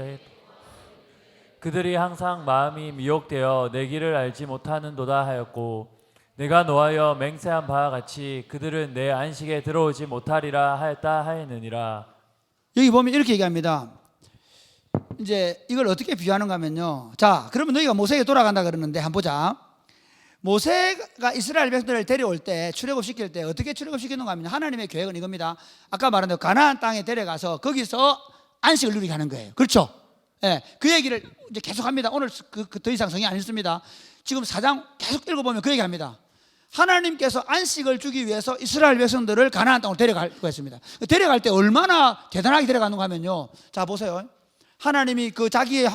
그들이 항상 마음이 미혹되어 내 길을 알지 못하는도다 하였고 내가 노하여 맹세한 바와 같이 그들은 내 안식에 들어오지 못하리라 하였다 하였느니라. 여기 보면 이렇게 얘기합니다. 이제 이걸 어떻게 비유하는가 하면요. 자, 그러면 너희가 모세에게 돌아간다 그러는데 한번 보자. 모세가 이스라엘 백성들을 데려올 때 출애굽시킬 때 어떻게 출애굽시키는가 하면 하나님의 계획은 이겁니다. 아까 말한 대로 가나안 땅에 데려가서 거기서 안식을 누리게 하는 거예요. 그렇죠? 예, 그 얘기를 이제 계속합니다. 오늘 더 이상 성경이 안 읽습니다. 지금 4장 계속 읽어보면 그 얘기합니다. 하나님께서 안식을 주기 위해서 이스라엘 백성들을 가나안 땅으로 데려가고 했습니다. 데려갈 때 얼마나 대단하게 데려가는가 하면요. 자, 보세요. 하나님이 그 자기의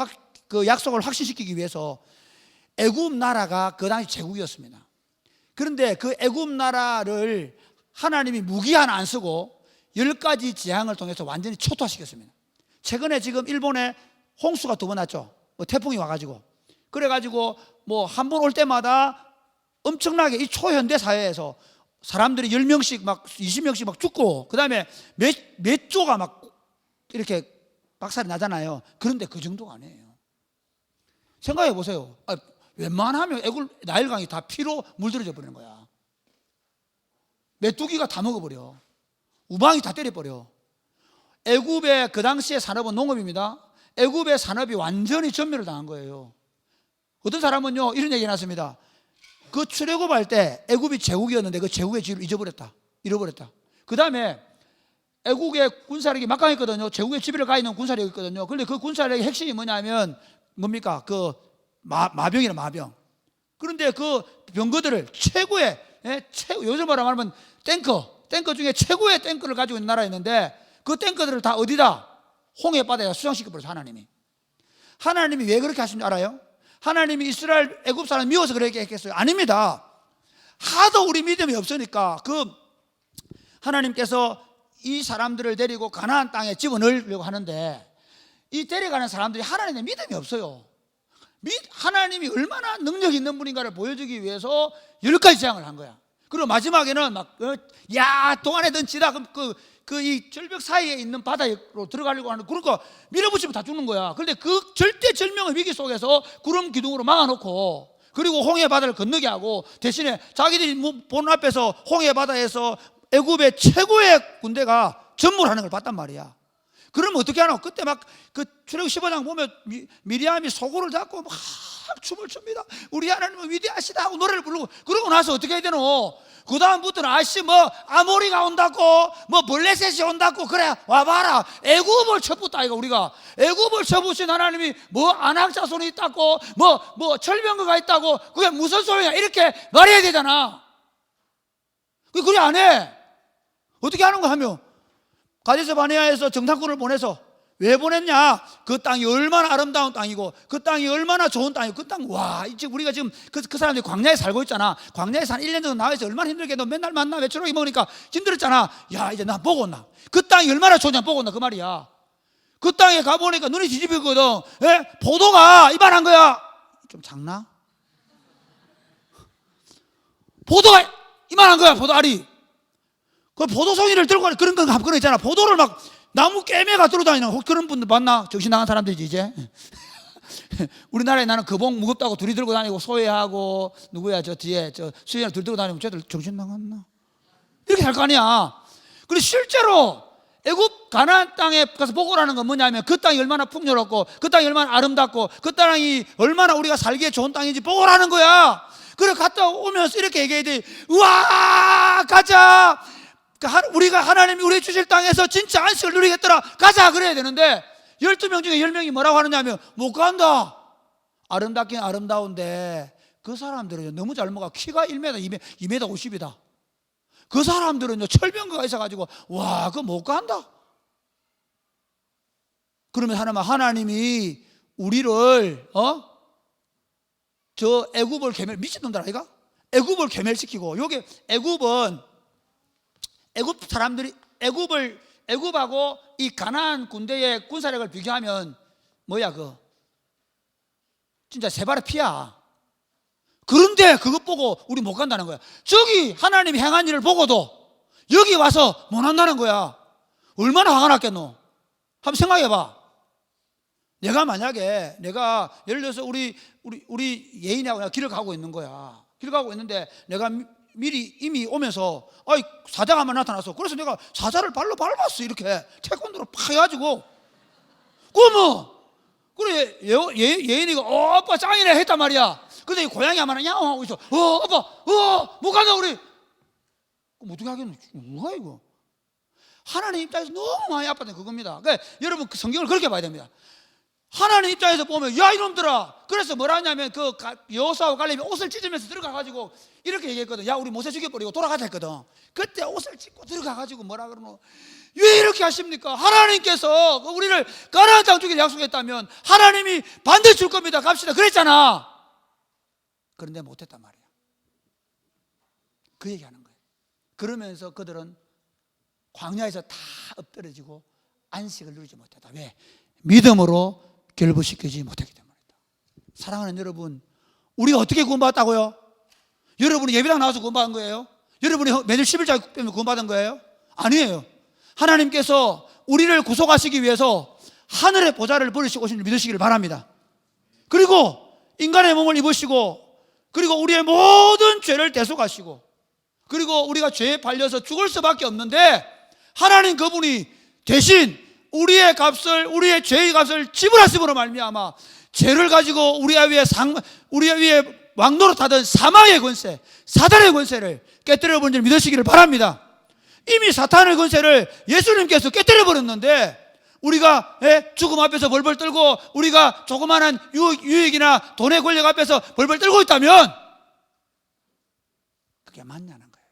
그 약속을 확신시키기 위해서 애굽 나라가 그 당시 제국이었습니다. 그런데 그 애굽 나라를 하나님이 무기 하나 안 쓰고 10가지 재앙을 통해서 완전히 초토화시켰습니다. 최근에 지금 일본에 홍수가 2번 났죠. 태풍이 와가지고. 그래가지고 한 번 올 때마다 엄청나게 이 초현대 사회에서 사람들이 10명씩 막 20명씩 막 죽고 그 다음에 몇 조가 막 이렇게 박살이 나잖아요. 그런데 그 정도가 아니에요. 생각해 보세요. 웬만하면 나일강이 다 피로 물들어져 버리는 거야. 메뚜기가 다 먹어버려. 우방이 다 때려버려. 애굽의 그 당시의 산업은 농업입니다. 애굽의 산업이 완전히 전멸을 당한 거예요. 어떤 사람은요 이런 얘기 해놨습니다. 그 출애굽할 때 애굽이 제국이었는데 그 제국의 지위를 잃어버렸다. 그 다음에 애국의 군사력이 막강했거든요. 제국의 지배를 가 있는 군사력이 있거든요. 그런데 그 군사력의 핵심이 뭐냐면 뭡니까? 그 마병이라 마병. 그런데 그 병거들을 최고의 요즘 말하면 탱커 중에 최고의 탱커를 가지고 있는 나라였는데 그 탱커들을 다 어디다? 홍해 바다에 수장시켜버렸어요. 하나님이 왜 그렇게 하신 줄 알아요? 하나님이 이스라엘 애굽 사람 미워서 그렇게 했겠어요? 아닙니다. 하도 우리 믿음이 없으니까 하나님께서 이 사람들을 데리고 가나안 땅에 집어넣으려고 하는데 이 데려가는 사람들이 하나님의 믿음이 없어요. 하나님이 얼마나 능력 있는 분인가를 보여주기 위해서 10가지 재앙을 한 거야. 그리고 마지막에는 동안에 던지다 이 절벽 사이에 있는 바다로 들어가려고 하는, 그러니까 밀어붙이면 다 죽는 거야. 그런데 그 절대절명의 위기 속에서 구름 기둥으로 막아놓고, 그리고 홍해 바다를 건너게 하고, 대신에 자기들이 보는 앞에서 홍해 바다에서 애굽의 최고의 군대가 전무를 하는 걸 봤단 말이야. 그러면 어떻게 하나? 그때 막 그 출애굽 15장 보면 미리암이 소고를 잡고 막 춤을 춥니다. 우리 하나님은 위대하시다 하고 노래를 부르고, 그러고 나서 어떻게 해야 되노? 그 다음부터는 아모리가 온다고, 블레셋이 온다고, 그래 와봐라. 애굽을 쳐붙다 이거. 우리가 애굽을 쳐붙인 하나님이 안악자손이 있다고, 철병거가 있다고, 그게 무슨 소리야? 이렇게 말해야 되잖아. 그래 안 해. 어떻게 하는가 하면, 가데스 바네아에서 정탐꾼을 보내서, 왜 보냈냐? 그 땅이 얼마나 아름다운 땅이고, 그 땅이 얼마나 좋은 땅이고, 그 땅, 지금 우리가 지금 그 사람들이 광야에 살고 있잖아. 광야에서 한 1년 정도 나와서 얼마나 힘들게도 맨날 만나 외출하게 먹으니까 힘들었잖아. 이제 나 보고 온나. 그 땅이 얼마나 좋냐 보고 온나 그 말이야. 그 땅에 가보니까 눈이 뒤집히거든. 포도가 이만한 거야. 좀 작나? 포도가 이만한 거야, 포도알이. 그 포도송이를 들고 가는 그런 건 그런 있잖아. 포도를 막 나무 깨매가 들어다니는 그런 분들 만나? 정신 나간 사람들이지 이제. 우리나라에 나는 거봉 무겁다고 둘이 들고 다니고, 소혜하고 누구야 저 뒤에 저 수혜랑 둘 들고 다니면 쟤들 정신 나갔나? 이렇게 할 거 아니야. 그리고 실제로 애굽 가나안 땅에 가서 보고라는 건 뭐냐면, 그 땅이 얼마나 풍요롭고, 그 땅이 얼마나 아름답고, 그 땅이 얼마나 우리가 살기에 좋은 땅인지 보고라는 거야. 그래 갔다 오면서 이렇게 얘기해야 돼. 우와 가자, 우리가 하나님이 우리 주실 땅에서 진짜 안식을 누리겠더라, 가자 그래야 되는데, 12명 중에 10명이 뭐라고 하느냐면, 못 간다. 아름답긴 아름다운데 그 사람들은 너무 잘 먹어. 키가 1m, 2m 50이다. 그 사람들은 철병거가 있어가지고 그거 못 간다. 그러면 하나님이 우리를 저 애굽을 미친놈들 아이가? 애굽을 괴멸시키고, 요게 애굽 사람들이 애굽하고 이 가나안 군대의 군사력을 비교하면 진짜 세 발의 피야. 그런데 그것 보고 우리 못 간다는 거야. 저기 하나님이 행한 일을 보고도 여기 와서 못 한다는 거야. 얼마나 화가 났겠노? 한번 생각해봐. 내가 만약에 예를 들어서 우리 예인하고 내가 길을 가고 있는 거야. 길 가고 있는데 내가 미리 이미 오면서 사자가 한번 나타났어. 그래서 내가 사자를 발로 밟았어. 이렇게 태권도로 팍 해가지고. 그래 예인이가 아빠 짱이네 했단 말이야. 근데 이 고양이 하나 야옹하고 있어. 아빠 못 간다 우리. 그럼 어떻게 하겠노? 뭐야 이거? 하나님 입장에서 너무 많이 아팠던 그겁니다. 그러니까 여러분 그 성경을 그렇게 봐야 됩니다. 하나님 입장에서 보면 야 이놈들아. 그래서 뭐라 하냐면 그 여호수아와 갈렙이 옷을 찢으면서 들어가가지고 이렇게 얘기했거든. 야 우리 모세 죽여버리고 돌아가자 했거든. 그때 옷을 찢고 들어가가지고 뭐라 그러노? 왜 이렇게 하십니까? 하나님께서 우리를 가나안 땅 주기를 약속했다면 하나님이 반드시 줄 겁니다. 갑시다 그랬잖아. 그런데 못했단 말이야. 그 얘기하는 거예요. 그러면서 그들은 광야에서 다 엎드려지고 안식을 누리지 못했다. 왜? 믿음으로 결부시키지 못했기 때문이다. 사랑하는 여러분, 우리가 어떻게 구원받았다고요? 여러분이 예배당 나와서 구원받은 거예요? 여러분이 매일 11자 때문에 구원받은 거예요? 아니에요. 하나님께서 우리를 구속하시기 위해서 하늘의 보좌를 버리시고 오신 줄 믿으시기를 바랍니다. 그리고 인간의 몸을 입으시고, 그리고 우리의 모든 죄를 대속하시고, 그리고 우리가 죄에 팔려서 죽을 수밖에 없는데 하나님 그분이 대신 우리의 죄의 값을 지불하심으로 말미암아 죄를 가지고 우리 위에 왕노릇하던 사망의 권세, 사단의 권세를 깨뜨려 버린 줄 믿으시기를 바랍니다. 이미 사탄의 권세를 예수님께서 깨뜨려 버렸는데 우리가 죽음 앞에서 벌벌 떨고 우리가 조그마한 유익이나 돈의 권력 앞에서 벌벌 떨고 있다면 그게 맞냐는 거예요.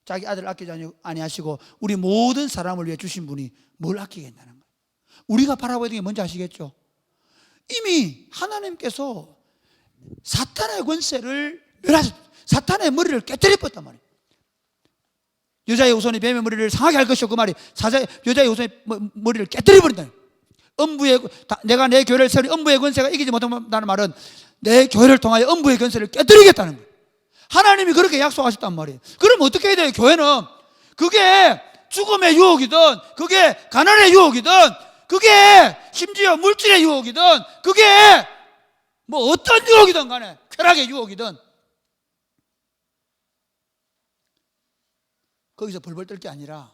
자기 아들 아끼지 아니하시고 우리 모든 사람을 위해 주신 분이 뭘 아끼겠다는 거예요. 우리가 바라봐야 되는 게 뭔지 아시겠죠? 이미 하나님께서 사탄의 권세를 사탄의 머리를 깨뜨려 버렸단 말이에요. 여자의 후손이 뱀의 머리를 상하게 할 것이요, 그 말이 여자의 후손의 머리를 깨뜨려 버린다. 내가 내 교회를 세우니 음부의 권세가 이기지 못한다는 말은 내 교회를 통하여 음부의 권세를 깨뜨리겠다는 거예요. 하나님이 그렇게 약속하셨단 말이에요. 그럼 어떻게 해야 돼요? 교회는 그게 죽음의 유혹이든 그게 가난의 유혹이든 그게 심지어 물질의 유혹이든 그게 뭐 어떤 유혹이든 간에 쾌락의 유혹이든 거기서 벌벌 떨 게 아니라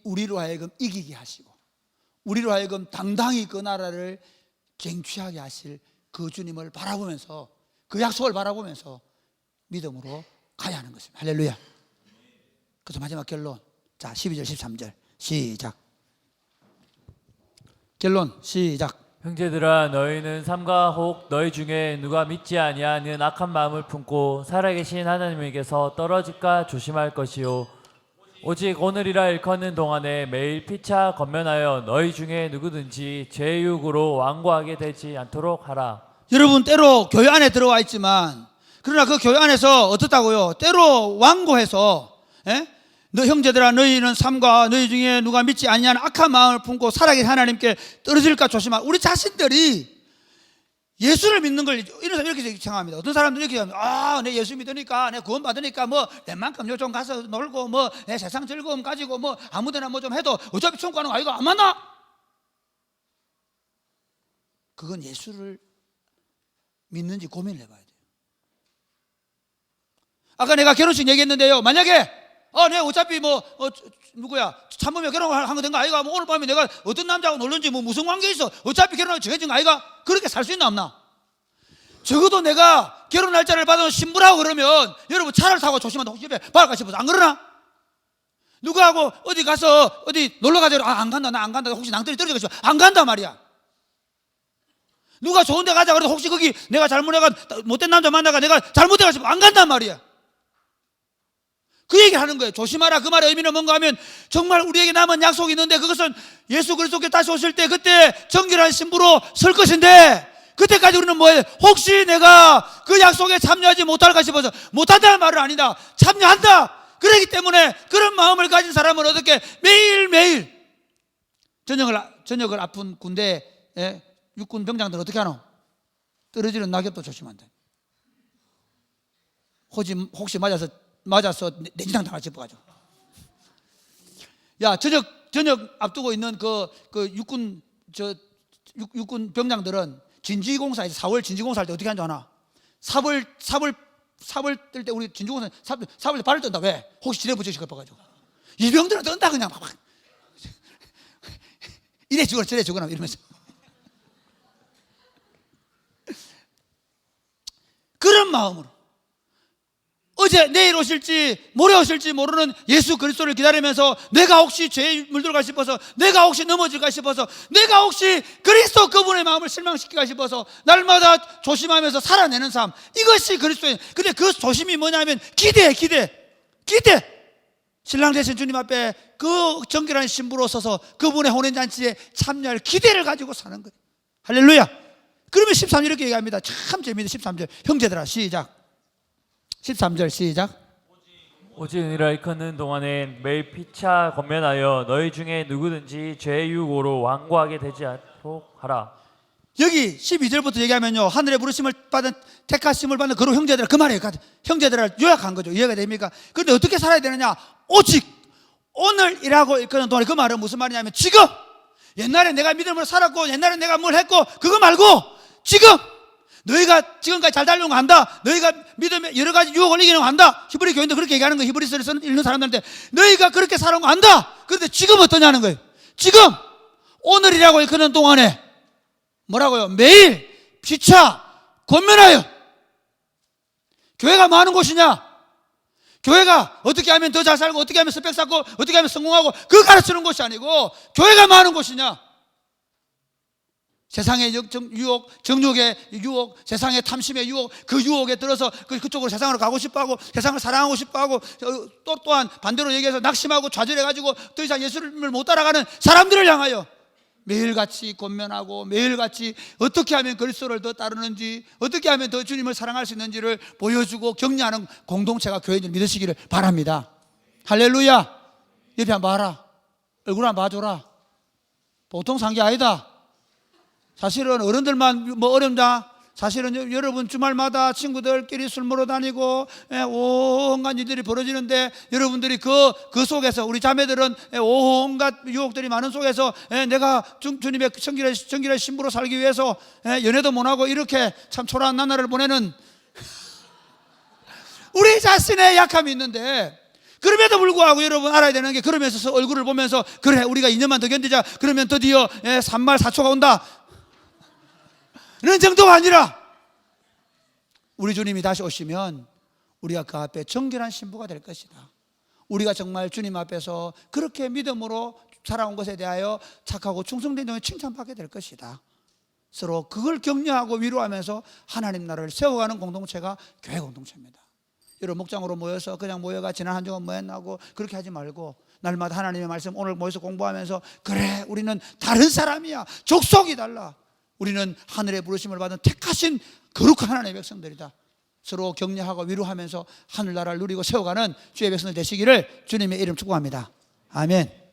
우리로 하여금 이기게 하시고 우리로 하여금 당당히 그 나라를 쟁취하게 하실 그 주님을 바라보면서 그 약속을 바라보면서 믿음으로 가야 하는 것입니다. 할렐루야. 그래서 마지막 결론. 자, 12절 13절 시작. 결론 시작. 형제들아 너희는 삼가 혹 너희 중에 누가 믿지 아니하는 악한 마음을 품고 살아계신 하나님에게서 떨어질까 조심할 것이요 오직 오늘이라 일컫는 동안에 매일 피차 건면하여 너희 중에 누구든지 죄의 유혹으로 완고하게 되지 않도록 하라. 여러분 때로 교회 안에 들어와 있지만 그러나 그 교회 안에서 어떻다고요? 때로 완고해서 너 형제들아 너희는 삼가 너희 중에 누가 믿지 아니하는 악한 마음을 품고 살아계신 하나님께 떨어질까 조심하라. 우리 자신들이 예수를 믿는 걸 이렇게 생각합니다. 어떤 사람들은 이렇게 생각합니다. 내 예수 믿으니까 내 구원 받으니까 뭐 웬만큼 좀 가서 놀고 뭐 내 세상 즐거움 가지고 뭐 아무데나 뭐 좀 해도 어차피 천국 가는 거 아이가 안 맞나? 그건 예수를 믿는지 고민을 해봐야 돼요. 아까 내가 결혼식 얘기했는데요. 만약에 내가 어차피 누구야 참으면 결혼한 거 된 거 아이가? 뭐 오늘 밤에 내가 어떤 남자하고 놀는지 뭐 무슨 관계 있어? 어차피 결혼하고 정해진 거 아이가? 그렇게 살 수 있나 없나? 적어도 내가 결혼 날짜를 받아서 신부라고 그러면 여러분 차를 타고 조심한다. 혹시 집에 바랄까 싶어서 안 그러나? 누구하고 어디 가서 어디 놀러 가자. 안 간다. 나 안 간다. 혹시 낭떠러지 떨어질까 싶어. 안 간다 말이야. 누가 좋은 데 가자 그래도 혹시 거기 내가 잘못해가 못된 남자 만나가 내가 잘못해가 싶어. 안 간단 말이야. 그 얘기를 하는 거예요. 조심하라. 그 말의 의미는 뭔가 하면 정말 우리에게 남은 약속이 있는데 그것은 예수 그리스도께 다시 오실 때 그때 정결한 신부로 설 것인데 그때까지 우리는 뭐예요? 혹시 내가 그 약속에 참여하지 못할까 싶어서 못한다는 말은 아니다. 참여한다. 그렇기 때문에 그런 마음을 가진 사람은 어떻게 매일매일 저녁을 아픈 군대 육군 병장들 어떻게 하노? 떨어지는 낙엽도 조심한다. 혹시 맞아서 내지당 당할 싶어가지고. 야, 저녁 앞두고 있는 그 육군 병장들은 진지공사 4월 진지공사 할 때 어떻게 하는 줄 아나? 삽을 뜰 때 우리 진지공사 삽을 발을 뜬다. 왜? 혹시 지뢰 붙이실 것 같아가지고. 일병들은 뜬다 그냥 막 이래 죽어라 저래 죽어라 이러면서. 그런 마음으로 어제 내일 오실지 모레 오실지 모르는 예수 그리스도를 기다리면서 내가 혹시 죄에 물들어가 싶어서 내가 혹시 넘어질까 싶어서 내가 혹시 그리스도 그분의 마음을 실망시킬까 싶어서 날마다 조심하면서 살아내는 삶, 이것이 그리스도인. 근데 그 조심이 뭐냐면 기대. 신랑 되신 주님 앞에 그 정결한 신부로 서서 그분의 혼인잔치에 참여할 기대를 가지고 사는 거예요. 할렐루야. 그러면 13절 이렇게 얘기합니다. 참 재미있는 13절. 형제들아 시작. 13절 시작. 오직 은혜를 일컫는 동안에 매일 피차 건면하여 너희 중에 누구든지 죄의 유혹으로 완고하게 되지 않도록 하라. 여기 12절부터 얘기하면요, 하늘의 부르심을 받은 택하심을 받는 그런 형제들아, 그 말이에요. 형제들을 요약한 거죠. 이해가 됩니까? 그런데 어떻게 살아야 되느냐? 오직 오늘이라고 일컫는 동안에, 그 말은 무슨 말이냐면 지금, 옛날에 내가 믿음으로 살았고 옛날에 내가 뭘 했고 그거 말고 지금 너희가 지금까지 잘 달려온 거 한다. 너희가 믿음에 여러 가지 유혹을 이기는 거 한다. 히브리 교인도 그렇게 얘기하는 거예요. 히브리서를 읽는 사람들한테 너희가 그렇게 살아온 거 한다. 그런데 지금 어떠냐는 거예요. 지금 오늘이라고 일컫는 동안에 뭐라고요? 매일 피차 권면하여. 교회가 뭐 하는 곳이냐? 교회가 어떻게 하면 더 잘 살고 어떻게 하면 스펙 쌓고 어떻게 하면 성공하고 그거 가르치는 곳이 아니고, 교회가 뭐 하는 곳이냐? 세상의 유혹, 정욕의 유혹, 세상의 탐심의 유혹, 그 유혹에 들어서 그쪽으로 세상으로 가고 싶어하고 세상을 사랑하고 싶어하고 또한 반대로 얘기해서 낙심하고 좌절해가지고 더 이상 예수를 못 따라가는 사람들을 향하여 매일같이 권면하고 매일같이 어떻게 하면 그리스도를 더 따르는지, 어떻게 하면 더 주님을 사랑할 수 있는지를 보여주고 격려하는 공동체가 교회인들 믿으시기를 바랍니다. 할렐루야. 옆에 한번 봐라. 얼굴 한번 봐줘라. 보통 산 게 아니다. 사실은 어른들만 뭐 어렵냐? 사실은 여러분 주말마다 친구들끼리 술 먹으러 다니고 온갖 일들이 벌어지는데 여러분들이 그 속에서 우리 자매들은 온갖 유혹들이 많은 속에서 내가 주님의 정결한 신부로 살기 위해서 연애도 못하고 이렇게 참 초라한 나날을 보내는 우리 자신의 약함이 있는데, 그럼에도 불구하고 여러분 알아야 되는 게, 그러면서 얼굴을 보면서 그래 우리가 2년만 더 견디자 그러면 드디어 3말 4초가 온다 는 정도가 아니라, 우리 주님이 다시 오시면 우리가 그 앞에 정결한 신부가 될 것이다. 우리가 정말 주님 앞에서 그렇게 믿음으로 살아온 것에 대하여 착하고 충성된 영에 칭찬받게 될 것이다. 서로 그걸 격려하고 위로하면서 하나님 나라를 세워가는 공동체가 교회 공동체입니다. 여러분 목장으로 모여서 그냥 모여가 지난 한 주간 뭐 했나고 그렇게 하지 말고, 날마다 하나님의 말씀 오늘 모여서 공부하면서 그래 우리는 다른 사람이야, 족속이 달라, 우리는 하늘의 부르심을 받은 택하신 거룩한 하나님의 백성들이다. 서로 격려하고 위로하면서 하늘나라를 누리고 세워가는 주의 백성들 되시기를 주님의 이름 축복합니다. 아멘.